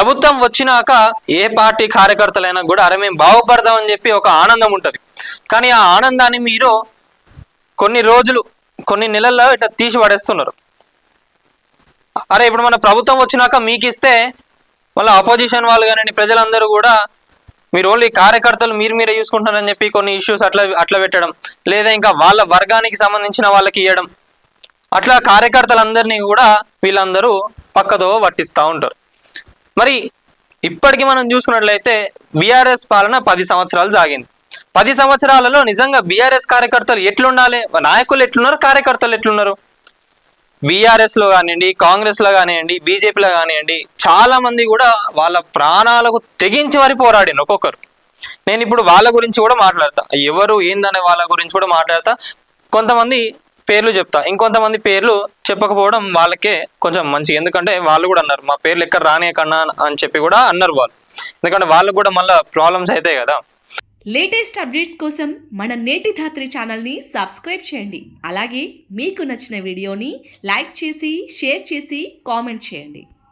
ప్రభుత్వం వచ్చినాక ఏ పార్టీ కార్యకర్తలైనా కూడా అరే మేము బాగుపడతామని చెప్పి ఒక ఆనందం ఉంటుంది. కానీ ఆ ఆనందాన్ని మీరు కొన్ని రోజులు కొన్ని నెలల్లో ఇట్లా తీసి పడేస్తున్నారు. అరే ఇప్పుడు మన ప్రభుత్వం వచ్చినాక మీకు ఇస్తే మళ్ళీ ఆపోజిషన్ వాళ్ళు కానీ ప్రజలందరూ కూడా మీరు ఓన్లీ కార్యకర్తలు మీరే చూసుకుంటారని చెప్పి కొన్ని ఇష్యూస్ అట్లా పెట్టడం, లేదా ఇంకా వాళ్ళ వర్గానికి సంబంధించిన వాళ్ళకి ఇవ్వడం, అట్లా కార్యకర్తలందరినీ కూడా వీళ్ళందరూ పక్కదో పట్టిస్తూ ఉంటారు. మరి ఇప్పటికి మనం చూసుకున్నట్లయితే బీఆర్ఎస్ పాలన 10 సంవత్సరాలు సాగింది. 10 సంవత్సరాలలో నిజంగా బీఆర్ఎస్ కార్యకర్తలు ఎట్లుండాలి, నాయకులు ఎట్లున్నారు, కార్యకర్తలు ఎట్లున్నారు? బీఆర్ఎస్లో కానివ్వండి, కాంగ్రెస్లో కానివ్వండి, బీజేపీలో కానివ్వండి, చాలా మంది కూడా వాళ్ళ ప్రాణాలకు తెగించి మరి పోరాడిన ఒక్కొక్కరు. నేను ఇప్పుడు వాళ్ళ గురించి కూడా మాట్లాడతా, ఎవరు ఏందనే వాళ్ళ గురించి కూడా మాట్లాడతా. కొంతమంది పేర్లు చెప్తా, ఇంకొంతమంది పేర్లు చెప్పకపోవడం వాళ్ళకే కొంచెం మంచి, ఎందుకంటే వాళ్ళు కూడా అన్నారు మా పేర్లు ఎక్కడ రానే కన్నా అని చెప్పి కూడా అన్నారు వాళ్ళు, ఎందుకంటే వాళ్ళకు కూడా మళ్ళీ ప్రాబ్లమ్స్ అవుతాయి కదా. లేటెస్ట్ అప్డేట్స్ కోసం మన నేటి ధాత్రి ఛానల్ని సబ్స్క్రైబ్ చేయండి. అలాగే మీకు నచ్చిన వీడియోని లైక్ చేసి షేర్ చేసి కామెంట్ చేయండి.